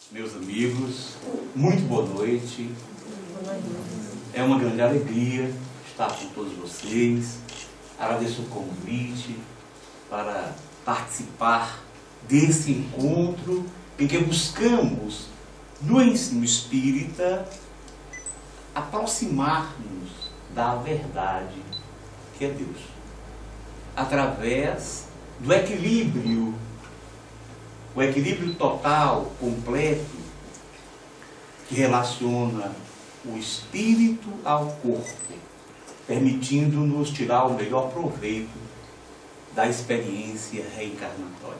Meus amigos, muito boa noite. É uma grande alegria estar com todos vocês. Agradeço o convite para participar desse encontro em que buscamos, no ensino espírita, aproximar-nos da verdade que é Deus, através do equilíbrio, o equilíbrio total, completo, que relaciona o espírito ao corpo, permitindo-nos tirar o melhor proveito da experiência reencarnatória.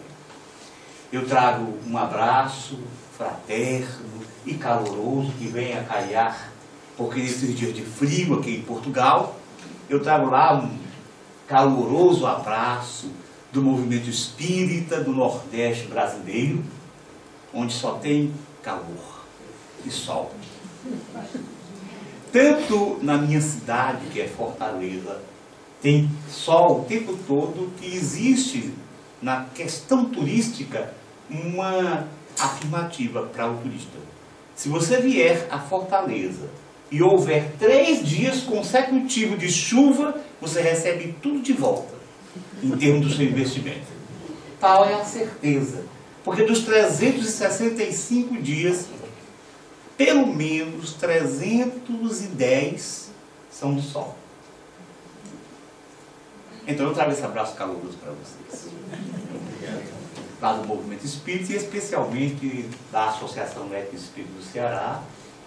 Eu trago um abraço fraterno e caloroso que vem a calhar, porque nesses dias de frio aqui em Portugal, eu trago lá um caloroso abraço do movimento espírita do Nordeste brasileiro, onde só tem calor e sol. Tanto na minha cidade, que é Fortaleza, tem sol o tempo todo, que existe na questão turística uma afirmativa para o turista. Se você vier a Fortaleza e houver 3 dias consecutivos de chuva, você recebe tudo de volta, em termos do seu investimento. Tal é a certeza. Porque dos 365 dias, pelo menos 310 são de sol. Então eu trago esse abraço caloroso para vocês. Lá do Movimento Espírita e especialmente da Associação Médica Espírita do Ceará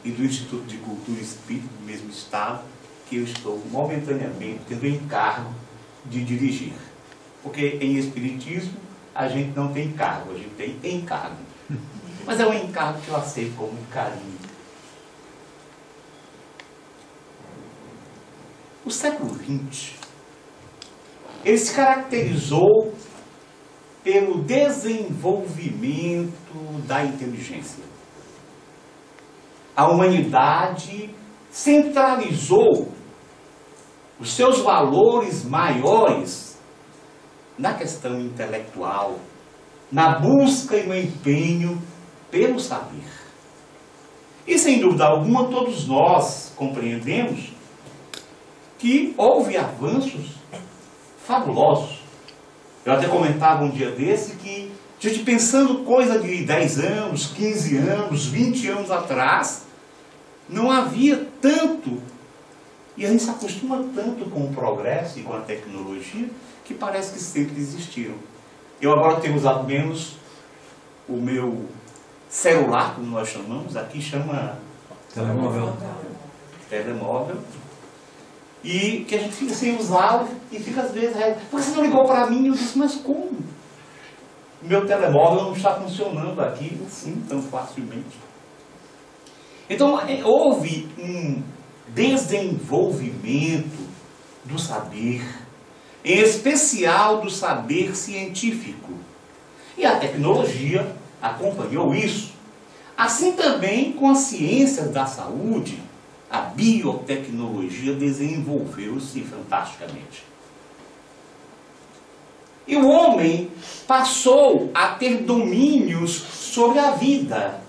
e do Instituto de Cultura Espírita do mesmo estado, que eu estou momentaneamente tendo o encargo de dirigir. Porque em Espiritismo a gente não tem cargo, a gente tem encargo. Mas é um encargo que eu aceito com muito carinho. O século XX, ele se caracterizou pelo desenvolvimento da inteligência. A humanidade centralizou os seus valores maiores na questão intelectual, na busca e no empenho pelo saber. E sem dúvida alguma todos nós compreendemos que houve avanços fabulosos. Eu até comentava um dia desse que a gente pensando coisa de 10 anos, 15 anos, 20 anos atrás, não havia tanto, e a gente se acostuma tanto com o progresso e com a tecnologia, que parece que sempre existiram. Eu agora tenho usado menos o meu celular, como nós chamamos, aqui chama telemóvel, e que a gente fica sem usá-lo e fica às vezes, você não ligou para mim? Eu disse, mas como? Meu telemóvel não está funcionando aqui assim tão facilmente. Então houve um desenvolvimento do saber, em especial do saber científico. E a tecnologia acompanhou isso. Assim também com as ciências da saúde, a biotecnologia desenvolveu-se fantasticamente. E o homem passou a ter domínios sobre a vida,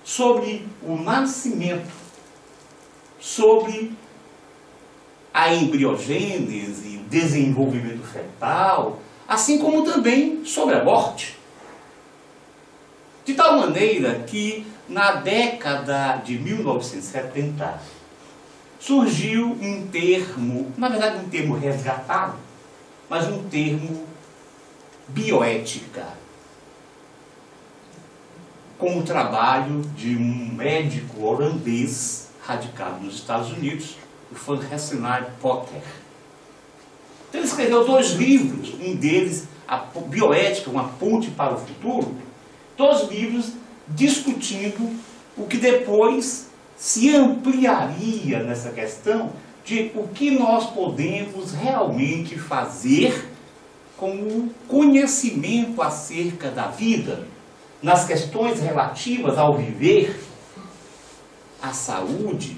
sobre o nascimento, sobre a embriogênese, o desenvolvimento fetal, assim como também sobre a morte. De tal maneira que na década de 1970 surgiu um termo, na verdade um termo resgatado, mas um termo bioética, com o trabalho de um médico holandês radicado nos Estados Unidos, o Van Rensselaer Potter. Então ele escreveu 2 livros, um deles, a Bioética, uma ponte para o futuro, 2 livros discutindo o que depois se ampliaria nessa questão de o que nós podemos realmente fazer com o conhecimento acerca da vida, nas questões relativas ao viver, à saúde,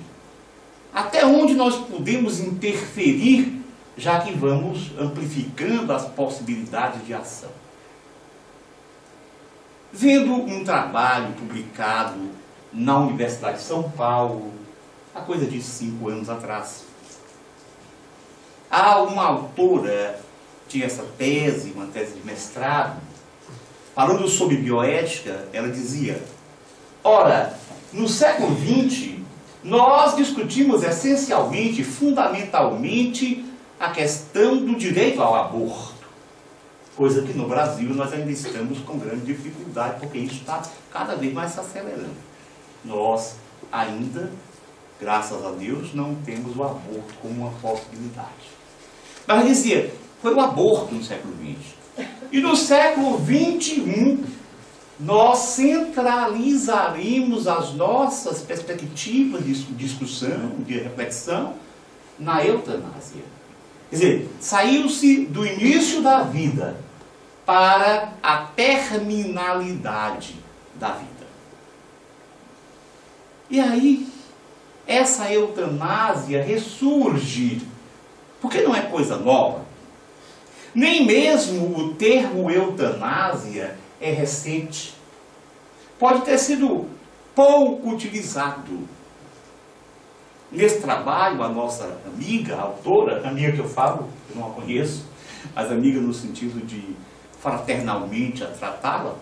até onde nós podemos interferir, já que vamos amplificando as possibilidades de ação. vendo um trabalho publicado na Universidade de São Paulo, há coisa de 5 anos atrás. Há uma autora, tinha essa tese, uma tese de mestrado, falando sobre bioética, ela dizia: ora, no século XX, nós discutimos essencialmente, fundamentalmente, a questão do direito ao aborto. Coisa que no Brasil nós ainda estamos com grande dificuldade, porque isso está cada vez mais se acelerando. Nós ainda, graças a Deus, não temos o aborto como uma possibilidade. Mas dizia, foi o aborto no século XX. E no século XXI, nós centralizaremos as nossas perspectivas de discussão, de reflexão, na eutanásia. Quer dizer, saiu-se do início da vida para a terminalidade da vida. E aí, essa eutanásia ressurge, porque não é coisa nova. Nem mesmo o termo eutanásia é recente. Pode ter sido pouco utilizado. Nesse trabalho, a nossa amiga, a autora, amiga que eu falo, eu não a conheço, mas amiga no sentido de fraternalmente a tratá-la,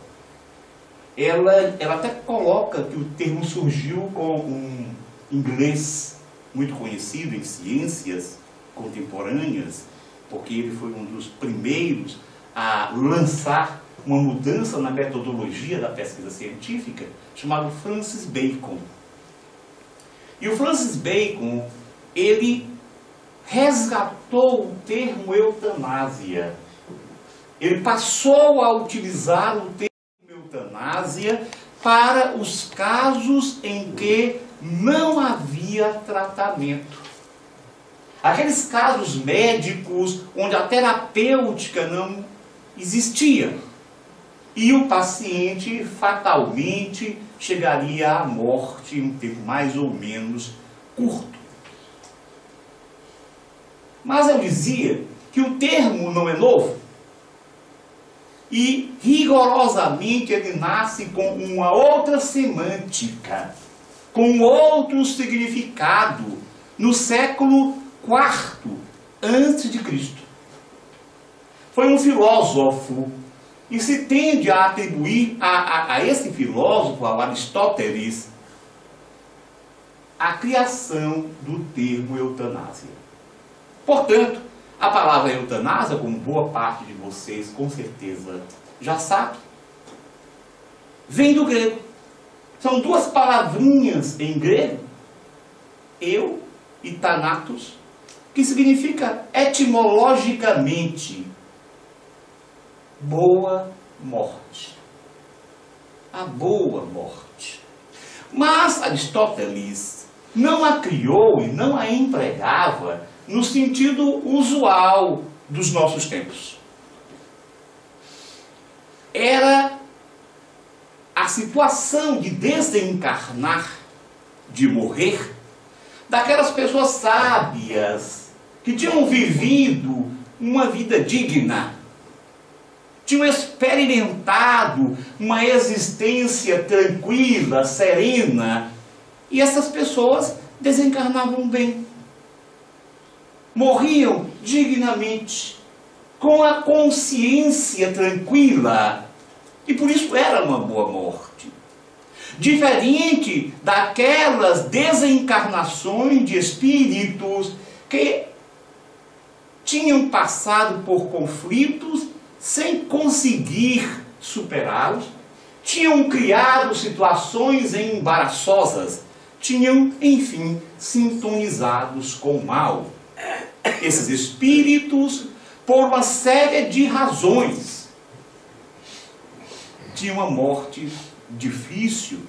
ela até coloca que o termo surgiu com um inglês muito conhecido em ciências contemporâneas, porque ele foi um dos primeiros a lançar uma mudança na metodologia da pesquisa científica, chamado Francis Bacon. E o Francis Bacon, ele resgatou o termo eutanásia. Ele passou a utilizar o termo eutanásia para os casos em que não havia tratamento. Aqueles casos médicos onde a terapêutica não existia. E o paciente fatalmente chegaria à morte em um tempo mais ou menos curto. Mas eu dizia que o termo não é novo. E rigorosamente ele nasce com uma outra semântica, com outro significado, no século IV antes de Cristo. Foi um filósofo, e se tende a atribuir a esse filósofo, ao Aristóteles, a criação do termo eutanásia. Portanto, a palavra eutanásia, como boa parte de vocês com certeza já sabe, vem do grego. São duas palavrinhas em grego, eu e thanatos, que significa etimologicamente boa morte. A boa morte. Mas Aristóteles não a criou e não a empregava no sentido usual dos nossos tempos. Era a situação de desencarnar, de morrer, daquelas pessoas sábias que tinham vivido uma vida digna, tinham experimentado uma existência tranquila, serena, e essas pessoas desencarnavam bem. Morriam dignamente, com a consciência tranquila, e por isso era uma boa morte. Diferente daquelas desencarnações de espíritos que tinham passado por conflitos sem conseguir superá-los, tinham criado situações embaraçosas, tinham, enfim, sintonizados com o mal. Esses espíritos, por uma série de razões, tinham uma morte difícil,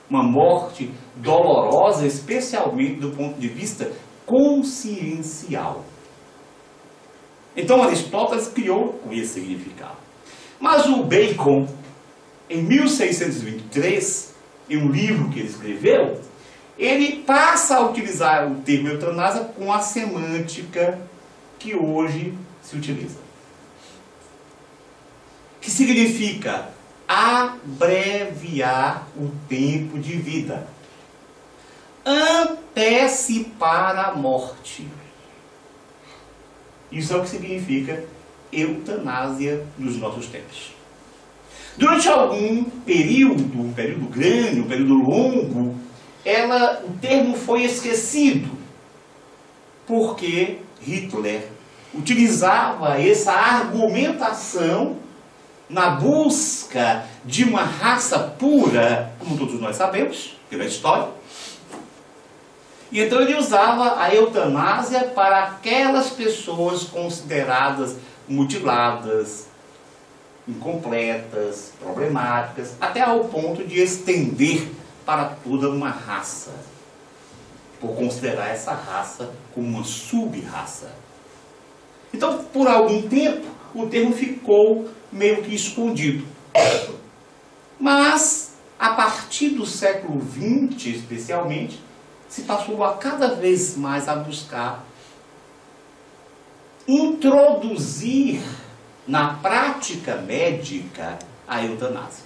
uma morte dolorosa, especialmente do ponto de vista consciencial. Então Aristóteles criou com esse significado. Mas o Bacon, em 1623, em um livro que ele escreveu, ele passa a utilizar o termo eutanásia com a semântica que hoje se utiliza. Que significa abreviar o tempo de vida, antecipar a morte. Isso é o que significa eutanásia nos nossos tempos. Durante algum período, um período grande, um período longo, o termo foi esquecido, porque Hitler utilizava essa argumentação na busca de uma raça pura, como todos nós sabemos, pela história. E então ele usava a eutanásia para aquelas pessoas consideradas mutiladas, incompletas, problemáticas, até ao ponto de estender para toda uma raça, por considerar essa raça como uma sub-raça. Então, por algum tempo, o termo ficou meio que escondido. Mas, a partir do século XX, especialmente, se passou a cada vez mais a buscar introduzir na prática médica a eutanásia.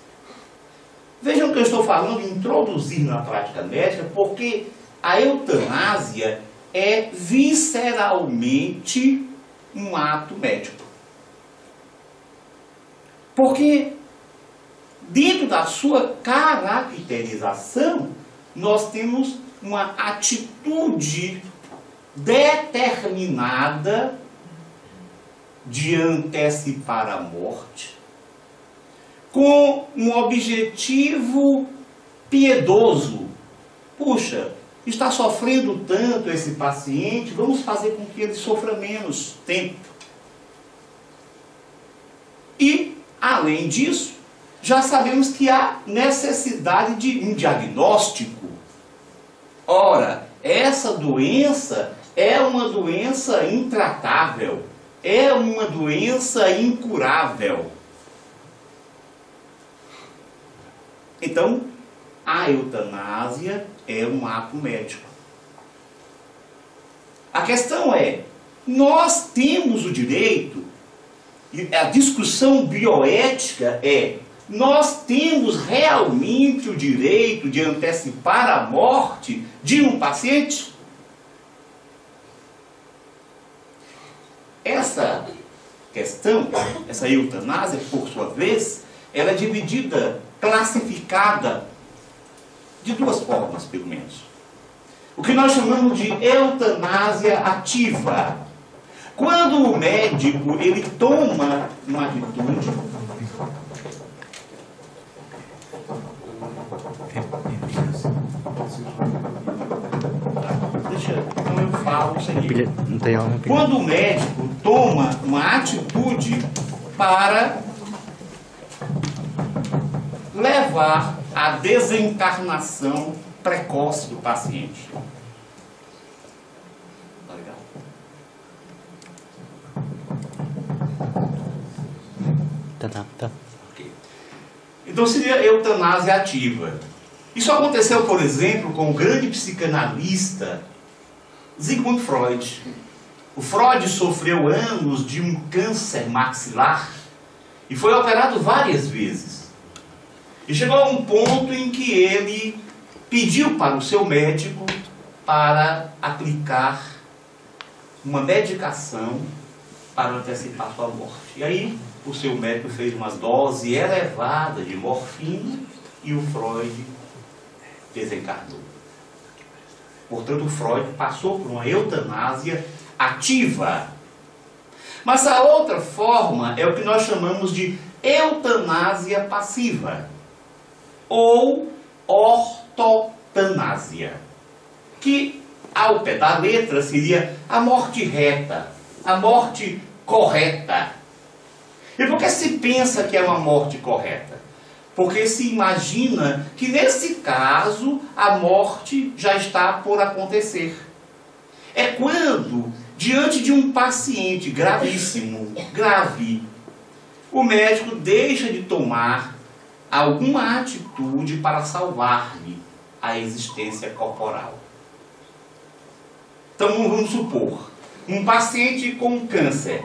Vejam que eu estou falando de introduzir na prática médica, porque a eutanásia é visceralmente um ato médico. Porque dentro da sua caracterização, nós temos uma atitude determinada de antecipar a morte, com um objetivo piedoso. Puxa, está sofrendo tanto esse paciente, vamos fazer com que ele sofra menos tempo. E, além disso, já sabemos que há necessidade de um diagnóstico. Ora, essa doença é uma doença intratável, é uma doença incurável. Então, a eutanásia é um ato médico. A questão é, nós temos o direito, e a discussão bioética é, nós temos realmente o direito de antecipar a morte de um paciente? Essa questão, essa eutanásia, por sua vez, ela é dividida, classificada de duas formas, pelo menos. O que nós chamamos de eutanásia ativa. Quando o médico ele toma uma atitude então eu falo o seguinte. Quando o médico toma uma atitude para levar à desencarnação precoce do paciente. Tá legal? Tá. Okay. Então seria eutanásia ativa. Isso aconteceu, por exemplo, com o grande psicanalista Sigmund Freud. O Freud sofreu anos de um câncer maxilar e foi operado várias vezes. E chegou a um ponto em que ele pediu para o seu médico para aplicar uma medicação para antecipar sua morte. E aí o seu médico fez uma dose elevada de morfina e o Freud desencarnou. Portanto, o Freud passou por uma eutanásia ativa. Mas a outra forma é o que nós chamamos de eutanásia passiva ou ortotanásia, que ao pé da letra seria a morte reta, a morte correta. E por que se pensa que é uma morte correta? Porque se imagina que nesse caso a morte já está por acontecer. É quando, diante de um paciente gravíssimo, grave, o médico deixa de tomar alguma atitude para salvar-lhe a existência corporal. Então vamos supor, um paciente com câncer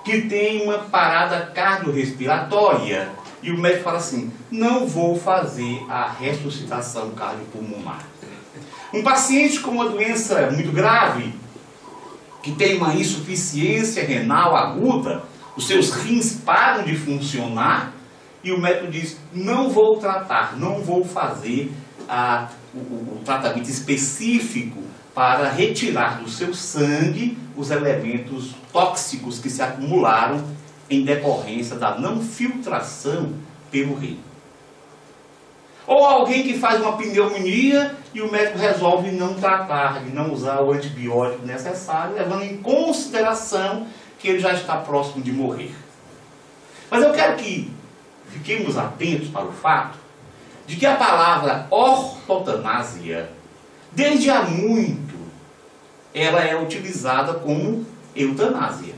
que tem uma parada cardiorrespiratória e o médico fala assim, não vou fazer a ressuscitação cardiopulmonar. Um paciente com uma doença muito grave, que tem uma insuficiência renal aguda, os seus rins param de funcionar, e o médico diz, não vou tratar, não vou fazer o tratamento específico para retirar do seu sangue os elementos tóxicos que se acumularam em decorrência da não filtração pelo rim. Ou alguém que faz uma pneumonia e o médico resolve não tratar, e não usar o antibiótico necessário, levando em consideração que ele já está próximo de morrer. Mas eu quero que fiquemos atentos para o fato de que a palavra ortotanásia, desde há muito, ela é utilizada como eutanásia.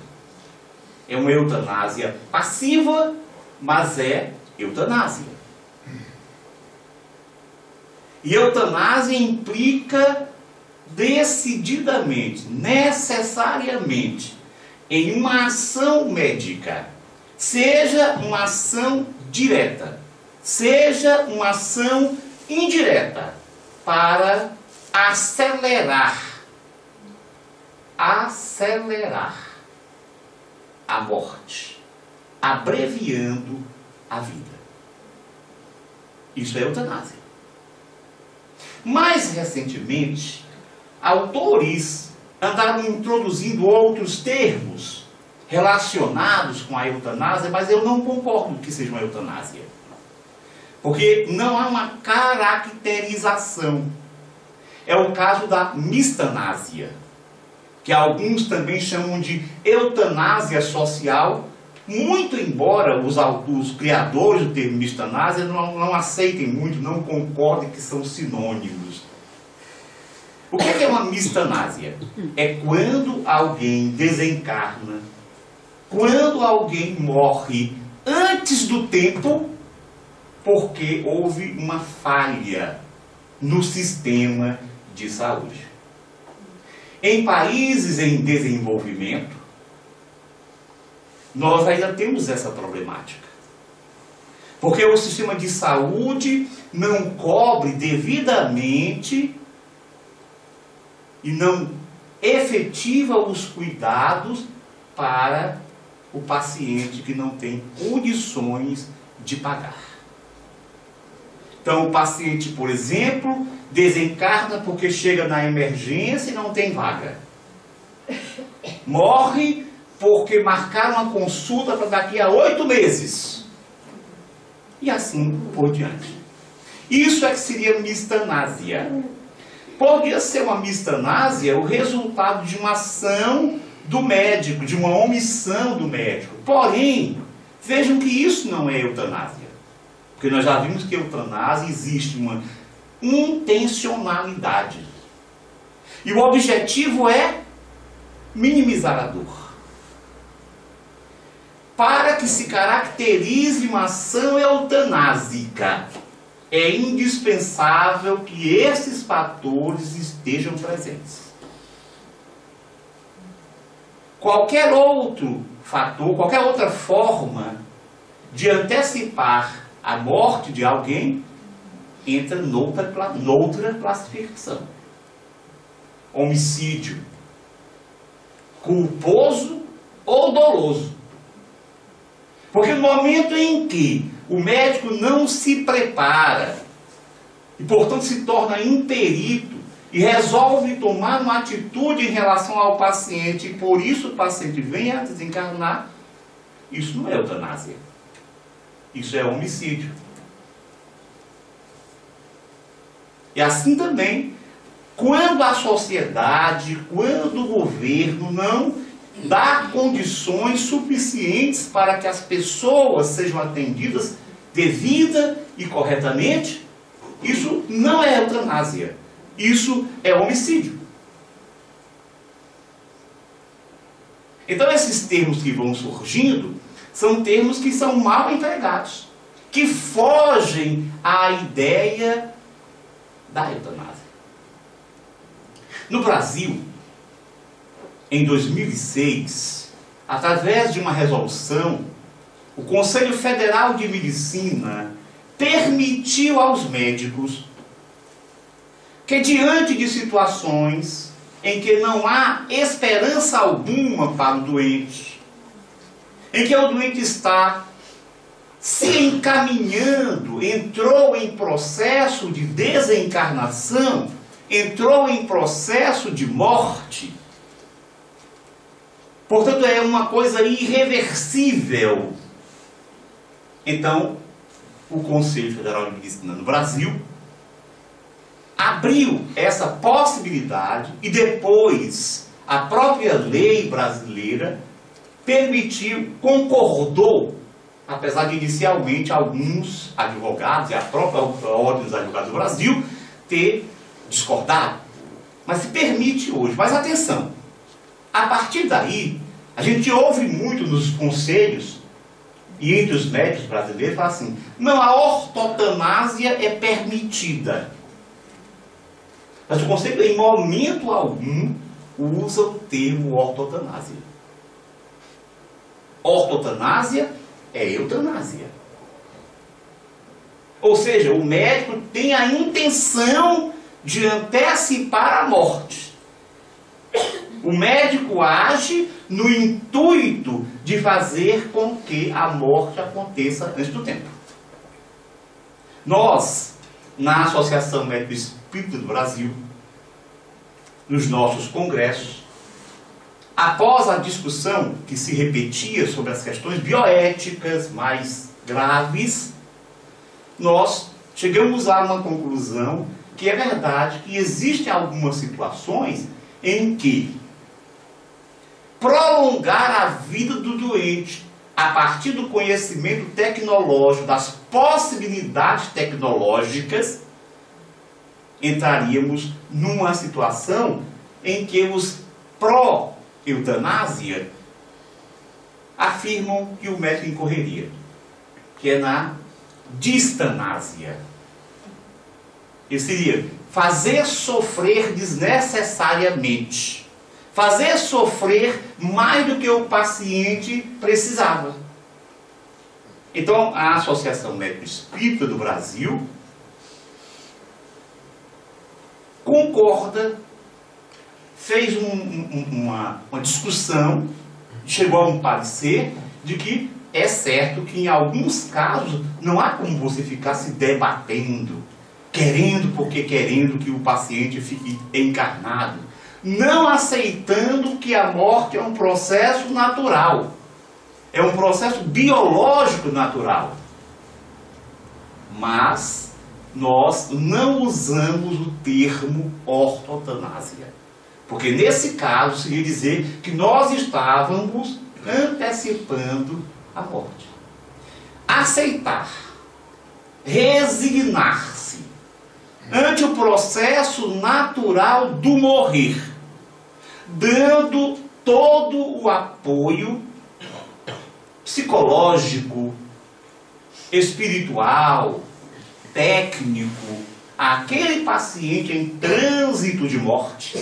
É uma eutanásia passiva, mas é eutanásia. E eutanásia implica decididamente, necessariamente, em uma ação médica, seja uma ação direta, seja uma ação indireta, para acelerar a morte, abreviando a vida. Isso é eutanásia. Mais recentemente, autores andaram introduzindo outros termos relacionados com a eutanásia, mas eu não concordo que seja uma eutanásia. Porque não há uma caracterização. É o caso da mistanásia, que alguns também chamam de eutanásia social, muito embora os criadores do termo mistanásia não aceitem muito, não concordem que são sinônimos. O que é uma mistanásia? É quando alguém desencarna, quando alguém morre antes do tempo, porque houve uma falha no sistema de saúde. Em países em desenvolvimento, nós ainda temos essa problemática. Porque o sistema de saúde não cobre devidamente e não efetiva os cuidados para o paciente que não tem condições de pagar. Então, o paciente, por exemplo, desencarna porque chega na emergência e não tem vaga. Morre porque marcaram uma consulta para daqui a 8 meses. E assim por diante. Isso é que seria mistanásia. Poderia ser uma mistanásia o resultado de uma ação do médico, de uma omissão do médico. Porém, vejam que isso não é eutanásia. Porque nós já vimos que eutanásia existe uma intencionalidade. E o objetivo é minimizar a dor. Para que se caracterize uma ação eutanásica, é indispensável que esses fatores estejam presentes. Qualquer outro fator, qualquer outra forma de antecipar a morte de alguém entra noutra classificação. Homicídio culposo ou doloso. Porque no momento em que o médico não se prepara e, portanto, se torna imperito e resolve tomar uma atitude em relação ao paciente e por isso o paciente vem a desencarnar, isso não é eutanásia. Isso é homicídio. E assim também, quando a sociedade, quando o governo não dá condições suficientes para que as pessoas sejam atendidas devida e corretamente, isso não é eutanásia. Isso é homicídio. Então esses termos que vão surgindo são termos que são mal empregados, que fogem à ideia da eutanásia. No Brasil, em 2006, através de uma resolução, o Conselho Federal de Medicina permitiu aos médicos que, diante de situações em que não há esperança alguma para o doente, em que o doente está se encaminhando, entrou em processo de desencarnação, entrou em processo de morte, portanto é uma coisa irreversível. Então, o Conselho Federal de Medicina no Brasil abriu essa possibilidade e depois a própria lei brasileira permitiu, concordou, apesar de inicialmente alguns advogados e a própria Ordem dos Advogados do Brasil ter discordado, mas se permite hoje. Mas atenção, a partir daí, a gente ouve muito nos conselhos e entre os médicos brasileiros, fala assim, não, a ortotanásia é permitida. Mas o conselho, em momento algum, usa o termo ortotanásia. Ortotanásia é eutanásia. Ou seja, o médico tem a intenção de antecipar a morte. O médico age no intuito de fazer com que a morte aconteça antes do tempo. Nós, na Associação Médico Espírita do Brasil, nos nossos congressos, após a discussão que se repetia sobre as questões bioéticas mais graves, nós chegamos a uma conclusão que é verdade que existem algumas situações em que prolongar a vida do doente a partir do conhecimento tecnológico, das possibilidades tecnológicas, entraríamos numa situação em que os pró-eutanásia afirmam que o médico incorreria, que é na distanásia. Isso seria fazer sofrer desnecessariamente, fazer sofrer mais do que o paciente precisava. Então, a Associação Médico Espírita do Brasil concorda, fez uma discussão, chegou a um parecer de que é certo que em alguns casos não há como você ficar se debatendo, querendo que o paciente fique encarnado, não aceitando que a morte é um processo natural, é um processo biológico natural. Mas nós não usamos o termo ortotanásia, porque nesse caso seria dizer que nós estávamos antecipando a morte. Aceitar, resignar-se ante o processo natural do morrer, dando todo o apoio psicológico, espiritual, técnico, àquele paciente em trânsito de morte.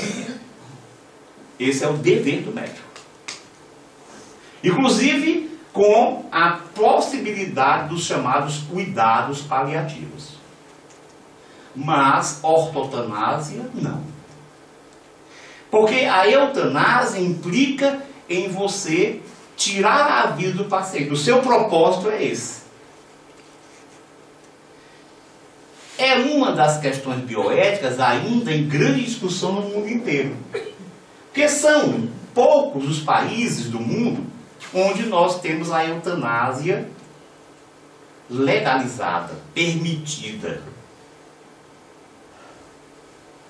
Esse é o dever do médico. Inclusive com a possibilidade dos chamados cuidados paliativos. Mas ortotanásia não. Porque a eutanásia implica em você tirar a vida do paciente. O seu propósito é esse. É uma das questões bioéticas ainda em grande discussão no mundo inteiro. Porque são poucos os países do mundo onde nós temos a eutanásia legalizada, permitida.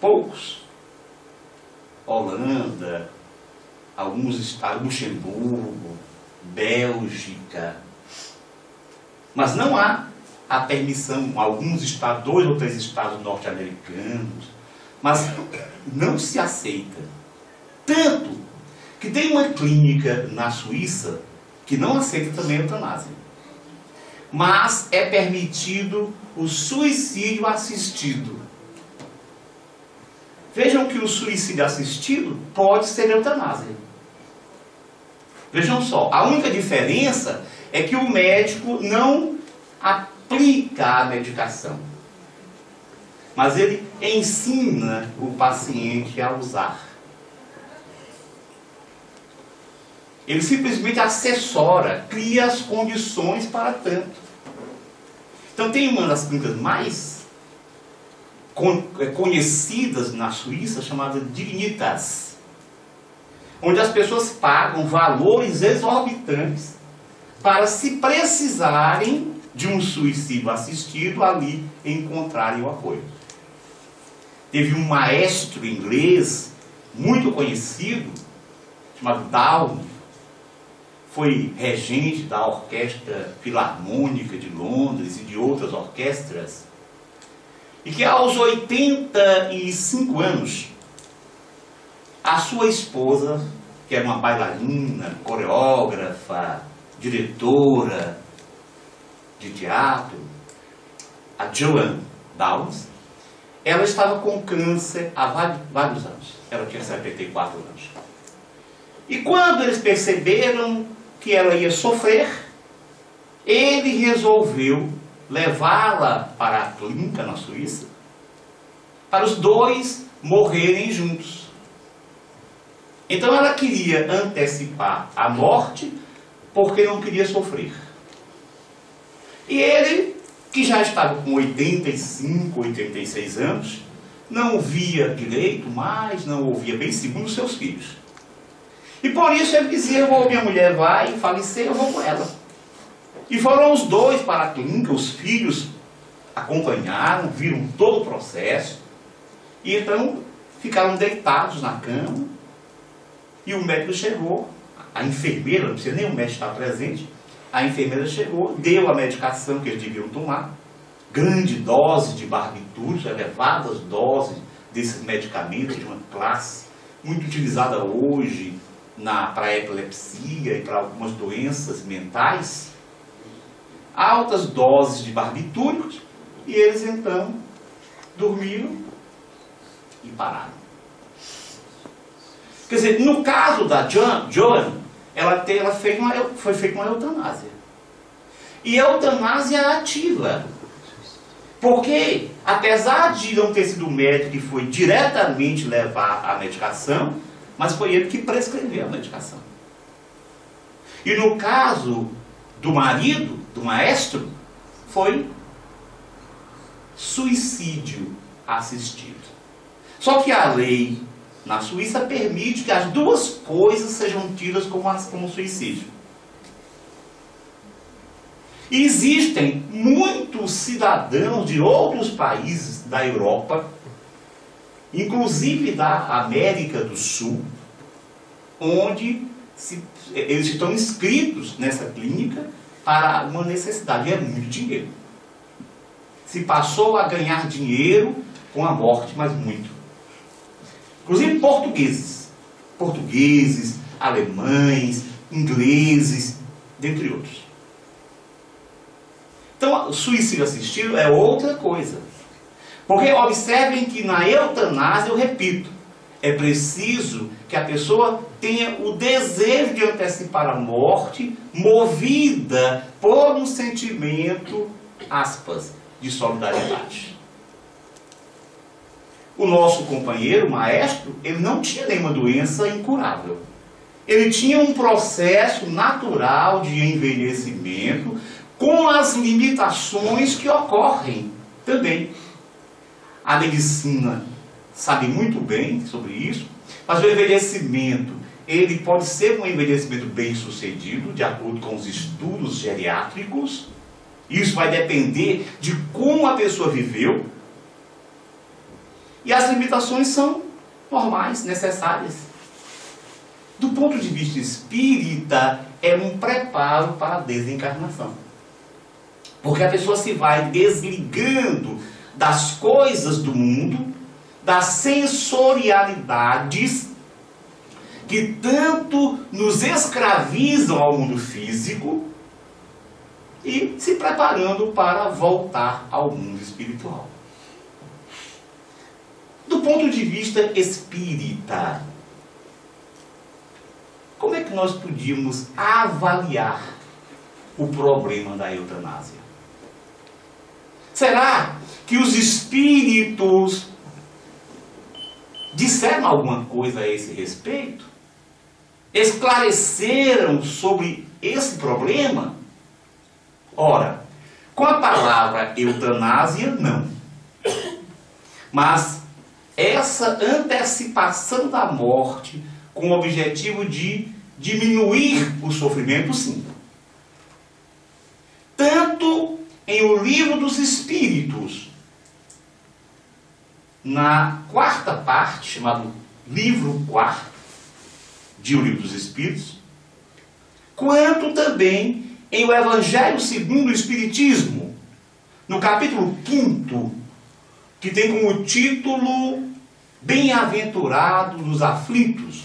Poucos. Holanda, alguns estados, Luxemburgo, Bélgica. Mas não há a permissão, alguns estados, 2 ou 3 estados norte-americanos, mas não se aceita. Tanto que tem uma clínica na Suíça que não aceita também a eutanásia. Mas é permitido o suicídio assistido. Vejam que o suicídio assistido pode ser eutanásia. Vejam só, a única diferença é que o médico não aplica a medicação, mas ele ensina o paciente a usar. Ele simplesmente assessora, cria as condições para tanto. Então tem uma das clínicas mais conhecidas na Suíça, chamada Dignitas, onde as pessoas pagam valores exorbitantes para, se precisarem de um suicídio assistido, ali encontrarem o apoio. Teve um maestro inglês muito conhecido, chamado Downe, foi regente da Orquestra Filarmônica de Londres e de outras orquestras, e que aos 85 anos, a sua esposa, que era uma bailarina, coreógrafa, diretora de teatro, a Joan Downes, ela estava com câncer há vários anos. Ela tinha 74 anos. E quando eles perceberam que ela ia sofrer, ele resolveu levá-la para a clínica na Suíça, para os dois morrerem juntos. Então ela queria antecipar a morte, porque não queria sofrer. E ele, que já estava com 85, 86 anos, não via direito, mas não ouvia bem, segundo seus filhos. E por isso ele dizia: minha mulher vai falecer, eu vou com ela. E foram os dois para a clínica, os filhos acompanharam, viram todo o processo, e então ficaram deitados na cama, e o médico chegou, a enfermeira, não precisa nem o médico estar presente, a enfermeira chegou, deu a medicação que eles deviam tomar, grande dose de barbitúricos, elevadas doses desses medicamentos de uma classe muito utilizada hoje para epilepsia e para algumas doenças mentais, altas doses de barbitúricos, e eles então dormiram e pararam. Quer dizer, no caso da Joan, foi feita uma eutanásia. E eutanásia ativa. Porque, apesar de não ter sido o médico que foi diretamente levar a medicação, mas foi ele que prescreveu a medicação. E no caso do marido, do maestro, foi suicídio assistido. Só que a lei na Suíça permite que as duas coisas sejam tidas como suicídio. E existem muitos cidadãos de outros países da Europa, inclusive da América do Sul, onde eles estão inscritos nessa clínica para uma necessidade, e é muito dinheiro. Se passou a ganhar dinheiro com a morte, mas muito. Inclusive portugueses, alemães, ingleses, dentre outros. Então, o suicídio assistido é outra coisa. Porque observem que na eutanásia, eu repito, é preciso que a pessoa tenha o desejo de antecipar a morte, movida por um sentimento, aspas, de solidariedade. O nosso companheiro, o maestro, ele não tinha nenhuma doença incurável. Ele tinha um processo natural de envelhecimento, com as limitações que ocorrem também. A medicina sabe muito bem sobre isso, mas o envelhecimento, ele pode ser um envelhecimento bem sucedido, de acordo com os estudos geriátricos. Isso vai depender de como a pessoa viveu. E as limitações são normais, necessárias. Do ponto de vista espírita, é um preparo para a desencarnação. Porque a pessoa se vai desligando das coisas do mundo, das sensorialidades que tanto nos escravizam ao mundo físico, e se preparando para voltar ao mundo espiritual. Do ponto de vista espírita, como é que nós podíamos avaliar o problema da eutanásia? Será que os espíritos disseram alguma coisa a esse respeito? Esclareceram sobre esse problema? Ora, com a palavra eutanásia, não. Mas essa antecipação da morte com o objetivo de diminuir o sofrimento, sim. Tanto em O Livro dos Espíritos, na quarta parte, chamado Livro Quarto, de O Livro dos Espíritos, quanto também em O Evangelho segundo o Espiritismo, no capítulo 5º, que tem como título Bem-aventurados os aflitos,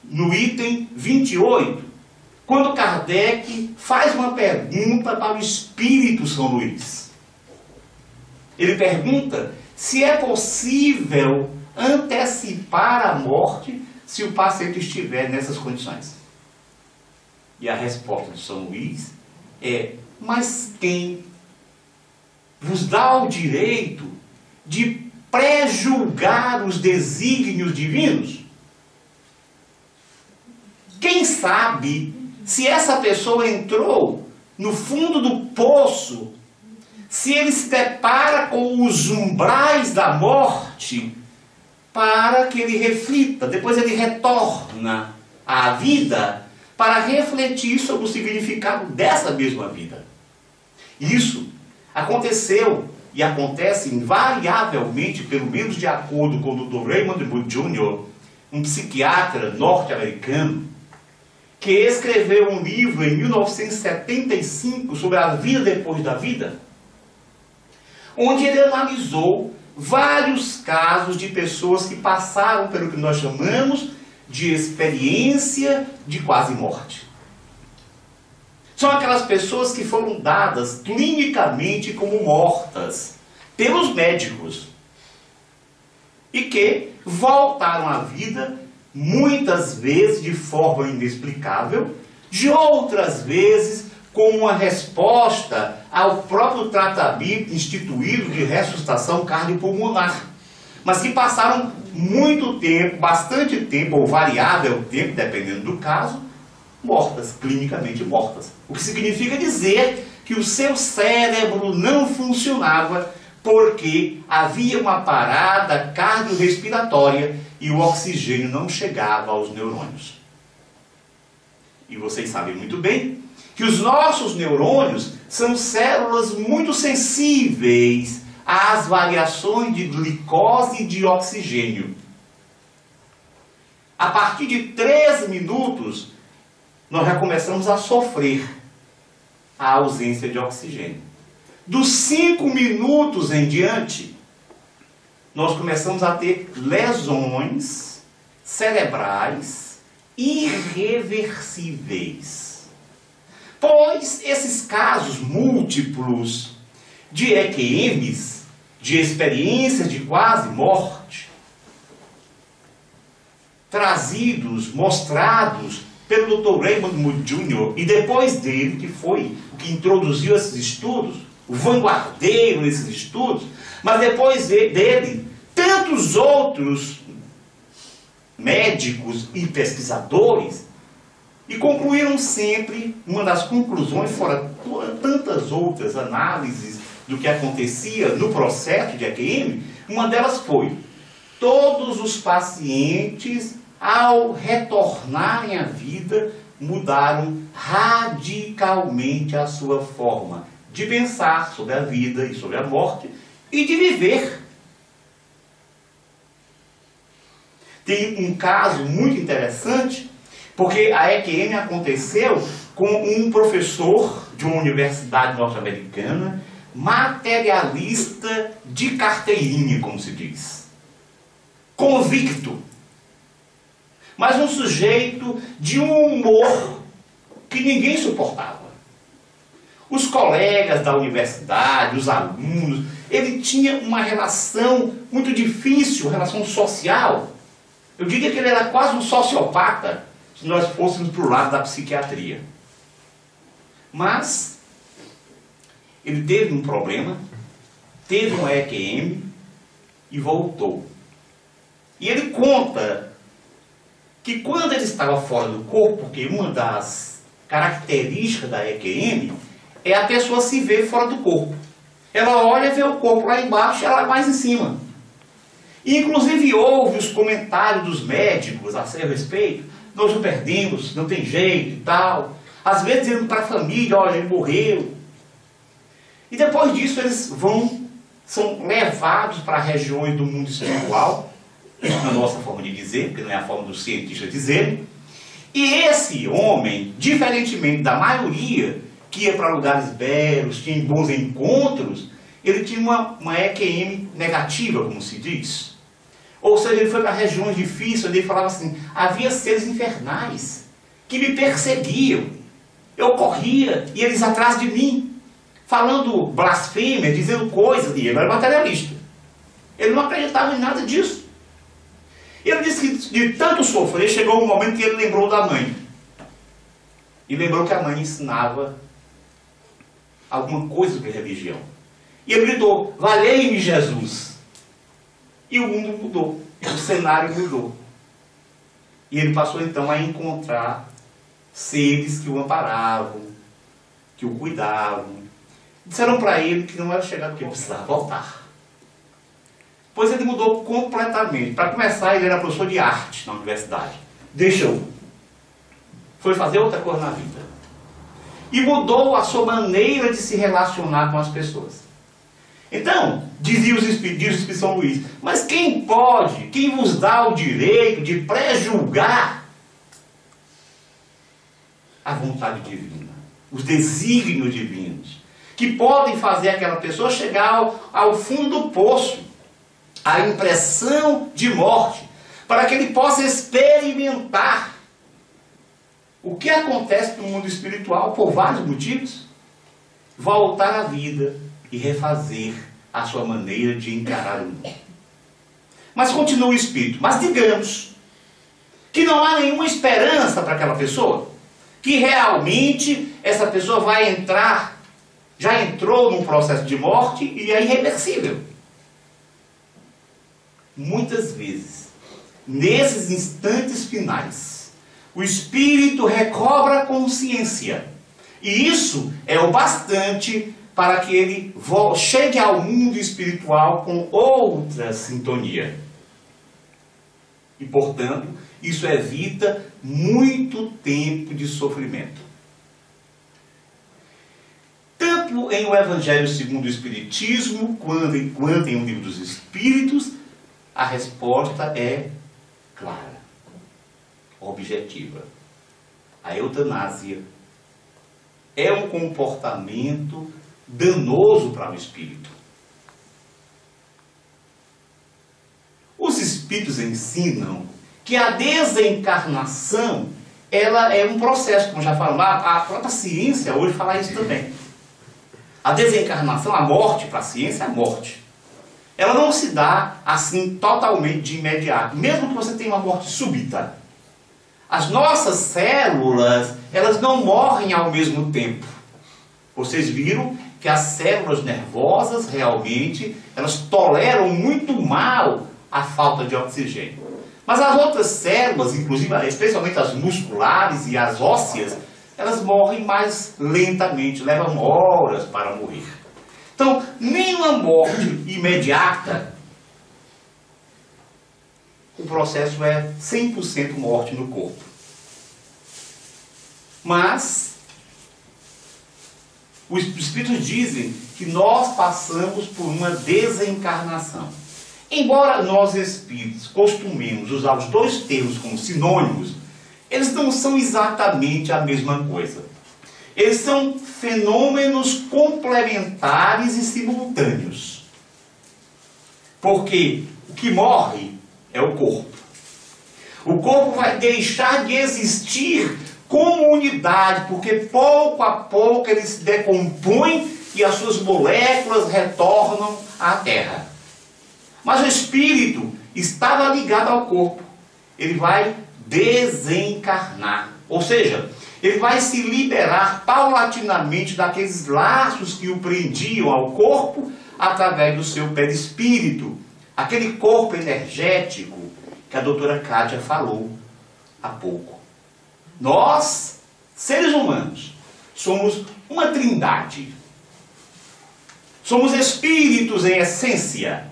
no item 28, quando Kardec faz uma pergunta para o Espírito São Luís. Ele pergunta se é possível antecipar a morte se o paciente estiver nessas condições. E a resposta de São Luís é: mas quem vos dá o direito de pré-julgar os desígnios divinos? Quem sabe se essa pessoa entrou no fundo do poço, se ele se depara com os umbrais da morte, para que ele reflita, depois ele retorna à vida para refletir sobre o significado dessa mesma vida. Isso aconteceu e acontece invariavelmente, pelo menos de acordo com o Dr. Raymond Moody Jr., um psiquiatra norte-americano, que escreveu um livro em 1975 sobre a vida depois da vida, onde ele analisou vários casos de pessoas que passaram pelo que nós chamamos de experiência de quase morte. São aquelas pessoas que foram dadas clinicamente como mortas pelos médicos e que voltaram à vida, muitas vezes de forma inexplicável, de outras vezes como uma resposta ao próprio tratamento instituído de ressuscitação cardiopulmonar, mas que passaram muito tempo, bastante tempo, ou variável tempo, dependendo do caso, mortas, clinicamente mortas. O que significa dizer que o seu cérebro não funcionava porque havia uma parada cardiorrespiratória e o oxigênio não chegava aos neurônios. E vocês sabem muito bem que os nossos neurônios são células muito sensíveis às variações de glicose e de oxigênio. A partir de 3 minutos, nós já começamos a sofrer a ausência de oxigênio. Dos 5 minutos em diante, nós começamos a ter lesões cerebrais irreversíveis. Pois esses casos múltiplos de EQMs, de experiências de quase morte, trazidos, mostrados pelo Dr. Raymond Moody Jr. e depois dele, que foi o que introduziu esses estudos, o vanguardeiro nesses estudos, mas depois dele, tantos outros médicos e pesquisadores, e concluíram sempre, uma das conclusões, fora tantas outras análises do que acontecia no processo de EQM, uma delas foi: todos os pacientes, ao retornarem à vida, mudaram radicalmente a sua forma de pensar sobre a vida e sobre a morte e de viver. Tem um caso muito interessante, porque a EQM aconteceu com um professor de uma universidade norte-americana, materialista de carteirinha, como se diz, convicto, mas um sujeito de um humor que ninguém suportava. Os colegas da universidade, os alunos, ele tinha uma relação muito difícil, relação social. Eu diria que ele era quase um sociopata, se nós fôssemos para o lado da psiquiatria. Mas ele teve um problema, teve um EQM e voltou. E ele conta que quando ele estava fora do corpo, porque uma das características da EQM é a pessoa se ver fora do corpo. Ela olha e vê o corpo lá embaixo e ela mais em cima. E, inclusive ouve os comentários dos médicos a seu respeito. Nós não perdemos, não tem jeito e tal. Às vezes dizendo para a família, olha, ele morreu. E depois disso eles são levados para regiões do mundo espiritual. Isso na nossa forma de dizer, porque não é a forma dos cientistas dizerem. E esse homem, diferentemente da maioria que ia para lugares belos, tinha bons encontros, ele tinha uma EQM negativa, como se diz. Ou seja, ele foi para regiões difíceis, onde ele falava assim, havia seres infernais que me perseguiam. Eu corria e eles atrás de mim, falando blasfêmia, dizendo coisas, e ele era materialista. Ele não acreditava em nada disso. Ele disse que de tanto sofrer, chegou um momento que ele lembrou da mãe. E lembrou que a mãe ensinava alguma coisa sobre religião. E ele gritou, valei-me Jesus. E o mundo mudou, o cenário mudou. E ele passou então a encontrar seres que o amparavam, que o cuidavam. Disseram para ele que não era chegado, que ele precisava voltar. Pois ele mudou completamente. Para começar, ele era professor de arte na universidade. Deixou. Foi fazer outra coisa na vida. E mudou a sua maneira de se relacionar com as pessoas. Então, dizia os Espíritos de São Luís, mas quem pode, quem vos dá o direito de pré-julgar a vontade divina, os desígnios divinos, que podem fazer aquela pessoa chegar ao fundo do poço, a impressão de morte, para que ele possa experimentar o que acontece no mundo espiritual por vários motivos, voltar à vida e refazer a sua maneira de encarar o mundo. Mas continua o Espírito. Mas digamos que não há nenhuma esperança para aquela pessoa, que realmente essa pessoa vai entrar, já entrou num processo de morte e é irreversível. Muitas vezes, nesses instantes finais, o espírito recobra a consciência. E isso é o bastante para que ele chegue ao mundo espiritual com outra sintonia. E, portanto, isso evita muito tempo de sofrimento. Tanto em o Evangelho segundo o Espiritismo, quanto em o Livro dos Espíritos, a resposta é clara, objetiva. A eutanásia é um comportamento danoso para o espírito. Os espíritos ensinam que a desencarnação ela é um processo, como já falamos, a própria ciência hoje fala isso também. A desencarnação, a morte para a ciência é a morte. Ela não se dá assim totalmente de imediato, mesmo que você tenha uma morte súbita. As nossas células, elas não morrem ao mesmo tempo. Vocês viram que as células nervosas realmente, elas toleram muito mal a falta de oxigênio. Mas as outras células, inclusive, especialmente as musculares e as ósseas, elas morrem mais lentamente, levam horas para morrer. Então, nenhuma morte imediata, o processo é 100% morte no corpo. Mas, os Espíritos dizem que nós passamos por uma desencarnação. Embora nós espíritos costumemos usar os dois termos como sinônimos, eles não são exatamente a mesma coisa. Eles são fenômenos complementares e simultâneos. Porque o que morre é o corpo. O corpo vai deixar de existir como unidade, porque pouco a pouco ele se decompõe e as suas moléculas retornam à Terra. Mas o espírito estava ligado ao corpo. Ele vai desencarnar. Ou seja, ele vai se liberar paulatinamente daqueles laços que o prendiam ao corpo através do seu perispírito, aquele corpo energético que a doutora Kátia falou há pouco. Nós, seres humanos, somos uma trindade. Somos espíritos em essência.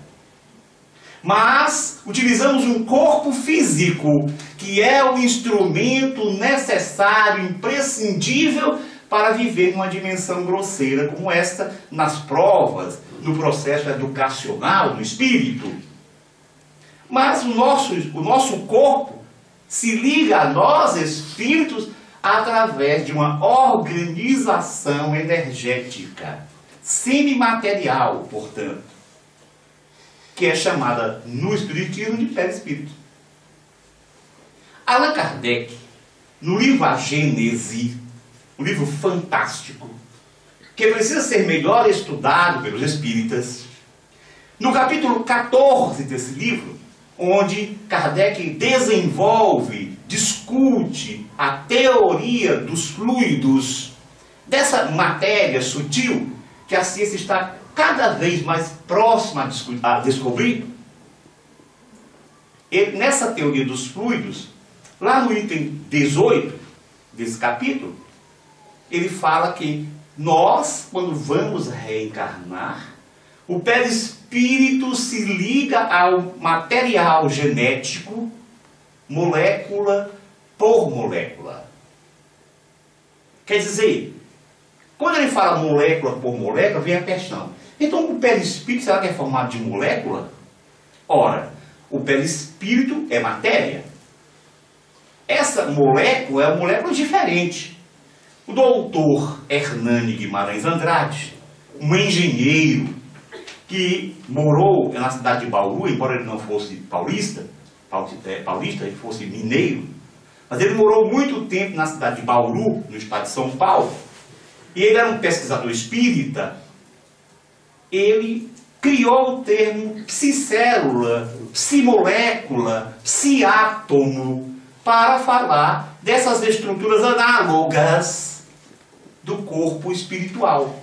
Mas utilizamos um corpo físico, que é o instrumento necessário, imprescindível para viver numa dimensão grosseira como esta, nas provas, no processo educacional do espírito. Mas o nosso corpo se liga a nós, espíritos, através de uma organização energética, semimaterial, portanto, que é chamada no Espiritismo de perispírito. Allan Kardec, no livro A Gênese, um livro fantástico, que precisa ser melhor estudado pelos espíritas, no capítulo 14 desse livro, onde Kardec desenvolve, discute a teoria dos fluidos, dessa matéria sutil que a ciência está cada vez mais próxima a descobrir. Nessa teoria dos fluidos, lá no item 18 desse capítulo, ele fala que nós, quando vamos reencarnar, o perispírito se liga ao material genético, molécula por molécula. Quer dizer, quando ele fala molécula por molécula, vem a questão. Então o perispírito, será que é formado de molécula? Ora, o perispírito é matéria. Essa molécula é uma molécula diferente. O doutor Hernani Guimarães Andrade, um engenheiro que morou na cidade de Bauru, embora ele não fosse paulista, ele fosse mineiro, mas ele morou muito tempo na cidade de Bauru, no estado de São Paulo, e ele era um pesquisador espírita. Ele criou o termo psicélula, psimolécula, psiátomo, para falar dessas estruturas análogas do corpo espiritual.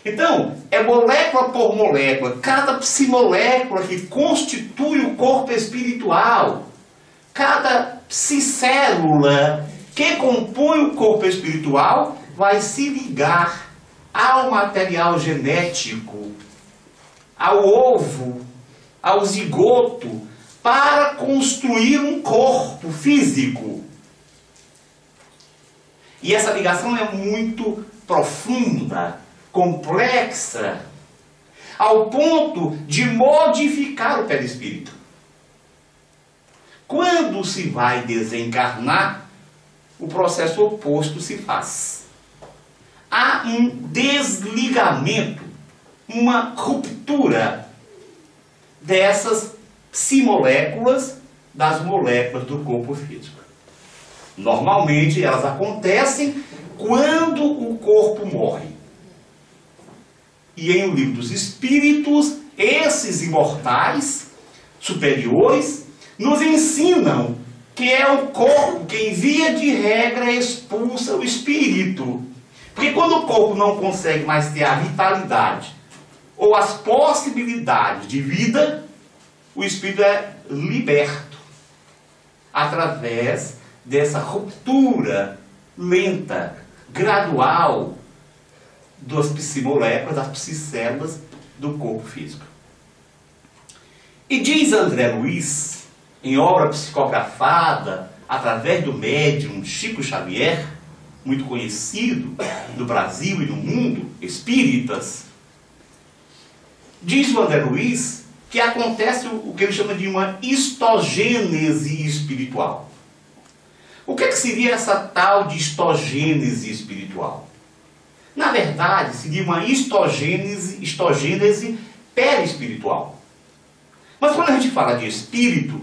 Então, é molécula por molécula, cada psimolécula que constitui o corpo espiritual, cada psicélula que compõe o corpo espiritual vai se ligar ao material genético, ao ovo, ao zigoto, para construir um corpo físico. E essa ligação é muito profunda, complexa, ao ponto de modificar o perispírito. Quando se vai desencarnar, o processo oposto se faz. Há um desligamento, uma ruptura dessas psimoléculas das moléculas do corpo físico. Normalmente elas acontecem quando o corpo morre. E em O Livro dos Espíritos, esses imortais superiores nos ensinam que é o corpo que, em via de regra, expulsa o espírito. Porque quando o corpo não consegue mais ter a vitalidade ou as possibilidades de vida, o espírito é liberto através dessa ruptura lenta, gradual das psimoléculas, das psicélulas do corpo físico. E diz André Luiz, em obra psicografada através do médium Chico Xavier, muito conhecido no Brasil e no mundo, espíritas, diz o André Luiz que acontece o que ele chama de uma histogênese espiritual. O que seria essa tal de histogênese espiritual? Na verdade, seria uma histogênese perispiritual. Mas quando a gente fala de espírito,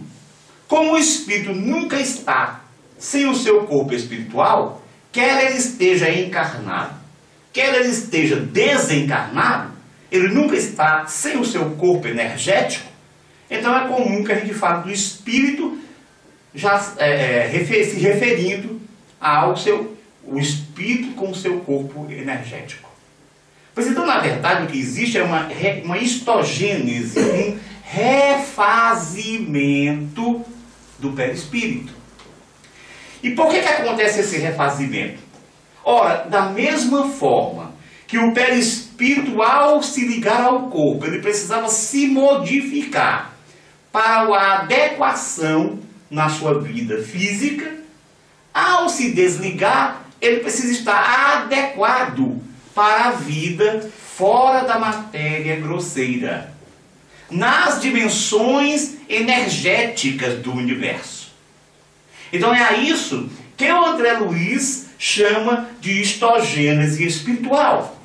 como o espírito nunca está sem o seu corpo espiritual, quer ele esteja encarnado, quer ele esteja desencarnado, ele nunca está sem o seu corpo energético. Então é comum que a gente fale do espírito já se referindo ao o espírito com o seu corpo energético. Pois então, na verdade, o que existe é uma histogênese, um refazimento do perispírito. E por que acontece esse refazimento? Ora, da mesma forma que o perispírito, ao se ligar ao corpo, ele precisava se modificar para a adequação na sua vida física, ao se desligar, ele precisa estar adequado para a vida fora da matéria grosseira, nas dimensões energéticas do universo. Então é a isso que o André Luiz chama de histogênese espiritual.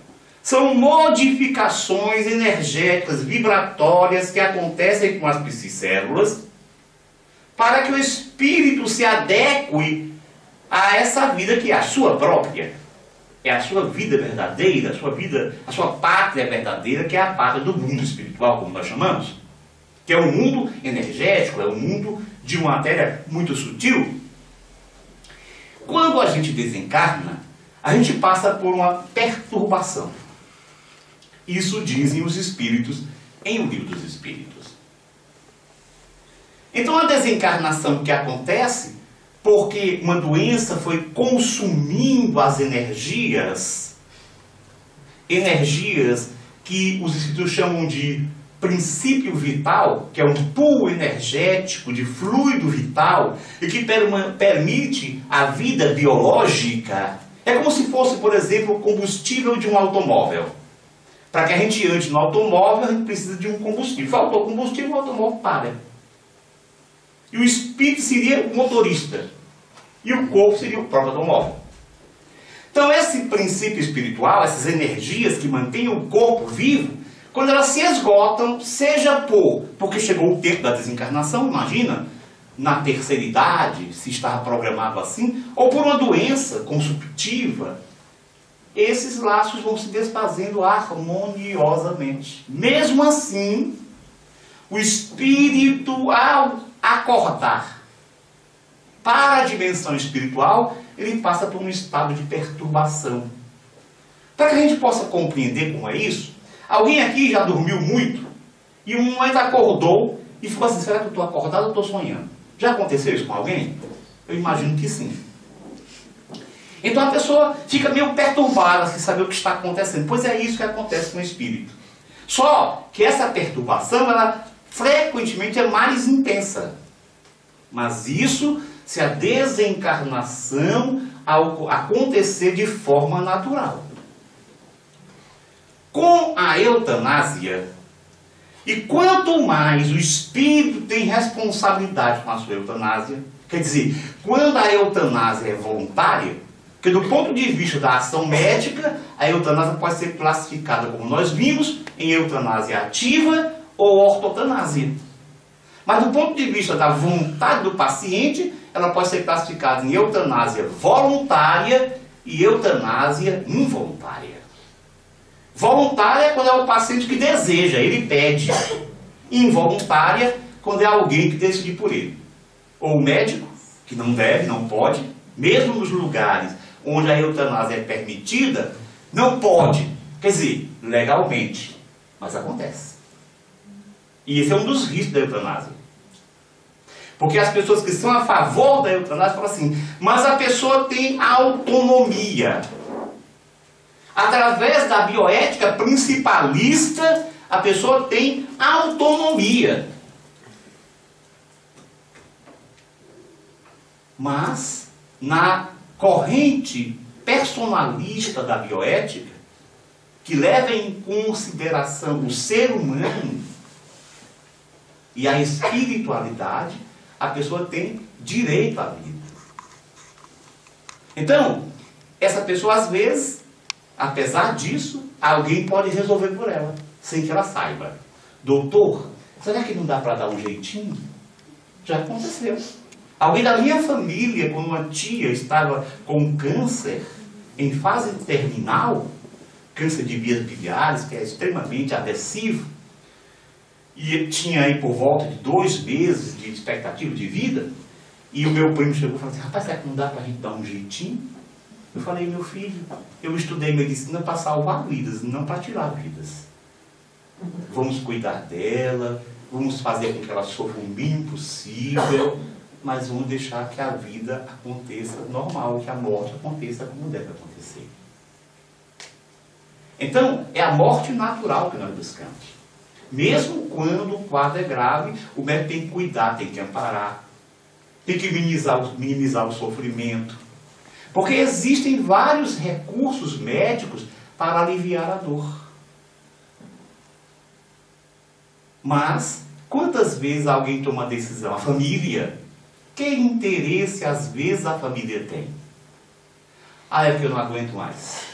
São modificações energéticas, vibratórias que acontecem com as psicélulas para que o espírito se adeque a essa vida que é a sua própria. É a sua vida verdadeira, a sua pátria verdadeira, que é a pátria do mundo espiritual, como nós chamamos. Que é um mundo energético, é um mundo de uma matéria muito sutil. Quando a gente desencarna, a gente passa por uma perturbação. Isso dizem os espíritos em O Livro dos Espíritos. Então a desencarnação que acontece porque uma doença foi consumindo as energias que os espíritos chamam de princípio vital, que é um pool energético de fluido vital e que permite a vida biológica. É como se fosse, por exemplo, o combustível de um automóvel. Para que a gente ande no automóvel, a gente precisa de um combustível. Faltou combustível, o automóvel para. E o espírito seria o motorista. E o corpo seria o próprio automóvel. Então esse princípio espiritual, essas energias que mantêm o corpo vivo, quando elas se esgotam, seja porque chegou o tempo da desencarnação, imagina, na terceira idade, se estava programado assim, ou por uma doença consumptiva, esses laços vão se desfazendo harmoniosamente. Mesmo assim, o espírito, ao acordar para a dimensão espiritual, ele passa por um estado de perturbação. Para que a gente possa compreender como é isso, alguém aqui já dormiu muito e um momento acordou e ficou assim, será que eu estou acordado ou estou sonhando? Já aconteceu isso com alguém? Eu imagino que sim. Então a pessoa fica meio perturbada sem saber o que está acontecendo. Pois é isso que acontece com o espírito. Só que essa perturbação, ela frequentemente é mais intensa. Mas isso se a desencarnação acontecer de forma natural. Com a eutanásia, e quanto mais o espírito tem responsabilidade com a sua eutanásia, quer dizer, quando a eutanásia é voluntária, porque do ponto de vista da ação médica, a eutanásia pode ser classificada, como nós vimos, em eutanásia ativa ou ortotanásia. Mas do ponto de vista da vontade do paciente, ela pode ser classificada em eutanásia voluntária e eutanásia involuntária. Voluntária é quando é o paciente que deseja, ele pede. Involuntária, quando é alguém que decide por ele. Ou o médico, que não deve, não pode, mesmo nos lugares onde a eutanásia é permitida, não pode. Quer dizer, legalmente, mas acontece. E esse é um dos riscos da eutanásia. Porque as pessoas que são a favor da eutanásia falam assim, mas a pessoa tem autonomia. Através da bioética principalista, a pessoa tem autonomia. Mas, na corrente personalista da bioética, que leva em consideração o ser humano e a espiritualidade, a pessoa tem direito à vida. Então, essa pessoa às vezes, apesar disso, alguém pode resolver por ela, sem que ela saiba. Doutor, será que não dá para dar um jeitinho? Já aconteceu. Alguém da minha família, quando uma tia estava com câncer, em fase terminal, câncer de vias biliares, que é extremamente agressivo, e tinha aí por volta de 2 meses de expectativa de vida, E o meu primo chegou e falou assim, rapaz, será que não dá para a gente dar um jeitinho? Eu falei, meu filho, eu estudei medicina para salvar vidas, não para tirar vidas. Vamos cuidar dela, vamos fazer com que ela sofra o mínimo possível, mas vamos deixar que a vida aconteça normal, que a morte aconteça como deve acontecer. Então, é a morte natural que nós buscamos. Mesmo quando o quadro é grave, o médico tem que cuidar, tem que amparar, tem que minimizar o sofrimento. Porque existem vários recursos médicos para aliviar a dor. Mas, quantas vezes alguém toma decisão? A família. Que interesse, às vezes, a família tem? Ah, é porque eu não aguento mais.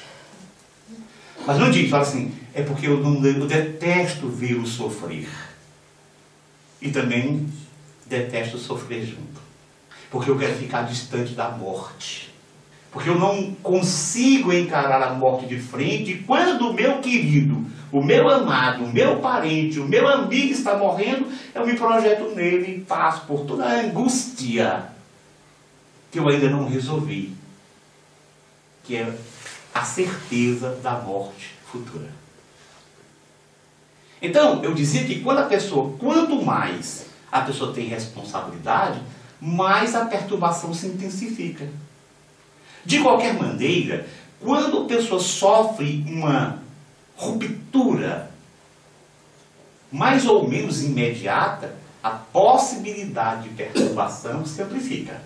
Mas não diz, fala assim, é porque eu detesto vê-lo sofrer. E também detesto sofrer junto. Porque eu quero ficar distante da morte. Porque eu não consigo encarar a morte de frente. E quando o meu querido, o meu amado, o meu parente, o meu amigo está morrendo, eu me projeto nele e passo por toda a angústia que eu ainda não resolvi. Que é a certeza da morte futura. Então, eu dizia que quanto mais a pessoa tem responsabilidade, mais a perturbação se intensifica. De qualquer maneira, quando a pessoa sofre uma ruptura mais ou menos imediata, a possibilidade de perturbação se amplifica.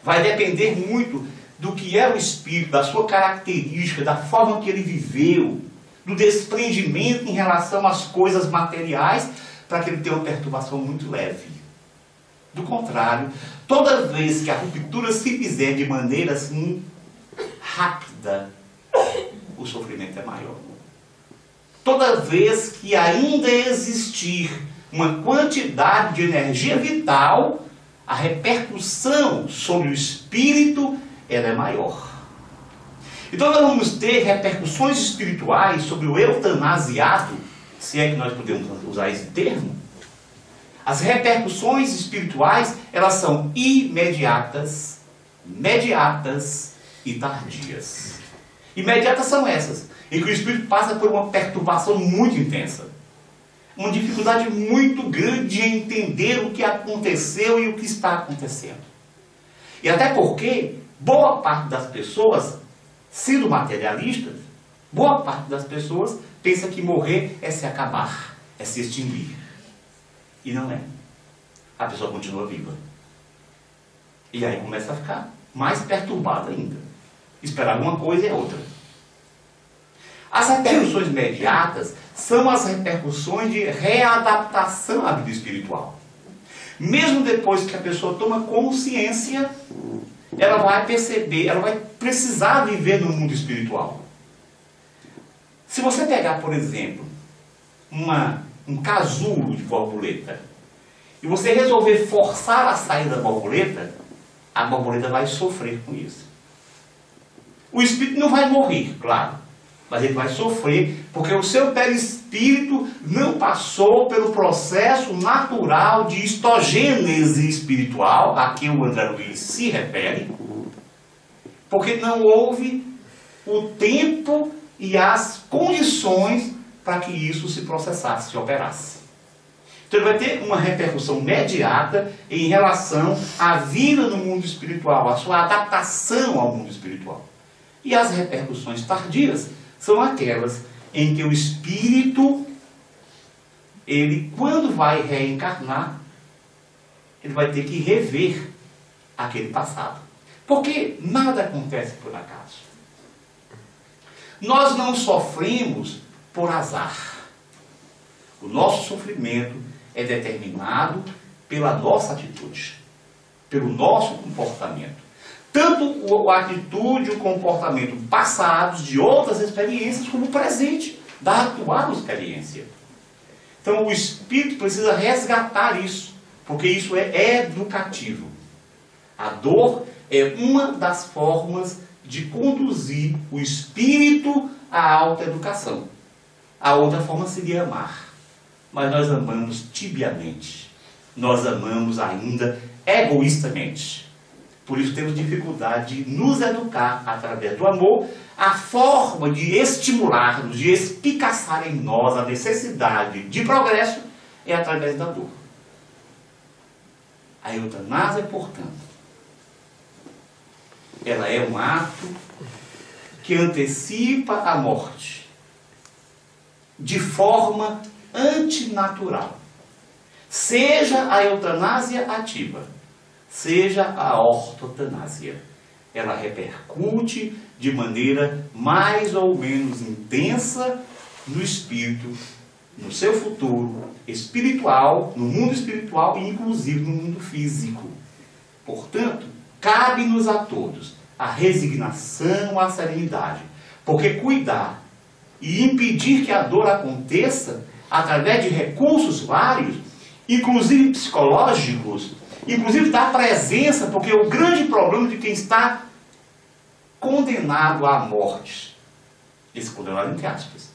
Vai depender muito do que é o espírito, da sua característica, da forma que ele viveu, do desprendimento em relação às coisas materiais, para que ele tenha uma perturbação muito leve. Do contrário, toda vez que a ruptura se fizer de maneira assim rápida, o sofrimento é maior. Toda vez que ainda existir uma quantidade de energia vital, a repercussão sobre o espírito ela é maior. Então nós vamos ter repercussões espirituais sobre o eutanasiado, se é que nós podemos usar esse termo. As repercussões espirituais, elas são imediatas, mediatas e tardias. Imediatas são essas, em que o espírito passa por uma perturbação muito intensa. Uma dificuldade muito grande de entender o que aconteceu e o que está acontecendo. E até porque, boa parte das pessoas, sendo materialistas, boa parte das pessoas pensa que morrer é se acabar, é se extinguir. E não é. A pessoa continua viva. E aí começa a ficar mais perturbada ainda. Esperar uma coisa é outra. As repercussões imediatas são as repercussões de readaptação à vida espiritual. Mesmo depois que a pessoa toma consciência, ela vai perceber, ela vai precisar viver no mundo espiritual. Se você pegar, por exemplo, um casulo de borboleta, e você resolver forçar a saída da borboleta, a borboleta vai sofrer com isso. O espírito não vai morrer, claro, mas ele vai sofrer, porque o seu perispírito não passou pelo processo natural de histogênese espiritual, a que o André Luiz se refere, porque não houve o tempo e as condições para que isso se processasse, se operasse. Então ele vai ter uma repercussão imediata em relação à vida no mundo espiritual, à sua adaptação ao mundo espiritual. E as repercussões tardias são aquelas em que o espírito, ele, quando vai reencarnar, ele vai ter que rever aquele passado. Porque nada acontece por acaso. Nós não sofremos por azar. O nosso sofrimento é determinado pela nossa atitude, pelo nosso comportamento. Tanto a atitude e o comportamento passados de outras experiências, como o presente da atual experiência. Então o espírito precisa resgatar isso, porque isso é educativo. A dor é uma das formas de conduzir o espírito à autoeducação. A outra forma seria amar. Mas nós amamos tibiamente. nós amamos ainda egoístamente. Por isso temos dificuldade de nos educar através do amor. A forma de estimular-nos, de espicaçar em nós a necessidade de progresso é através da dor. A eutanásia, portanto, ela é um ato que antecipa a morte de forma antinatural. Seja a eutanásia ativa, seja a ortotanásia, ela repercute de maneira mais ou menos intensa no espírito, no seu futuro espiritual, no mundo espiritual e inclusive no mundo físico. Portanto, cabe-nos a todos a resignação, a serenidade, porque cuidar e impedir que a dor aconteça através de recursos vários, inclusive psicológicos, inclusive da presença, porque o grande problema de quem está condenado à morte, esse condenado entre aspas,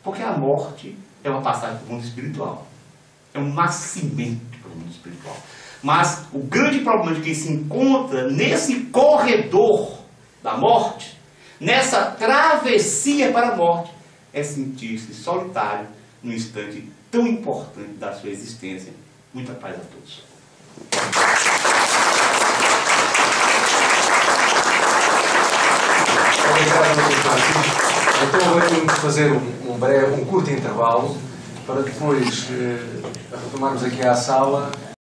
porque a morte é uma passagem para o mundo espiritual, é um nascimento para o mundo espiritual. Mas o grande problema de quem se encontra nesse corredor da morte, nessa travessia para a morte, é sentir-se solitário num instante tão importante da sua existência. Muita paz a todos. Então vamos fazer um curto intervalo para depois retomarmos aqui à sala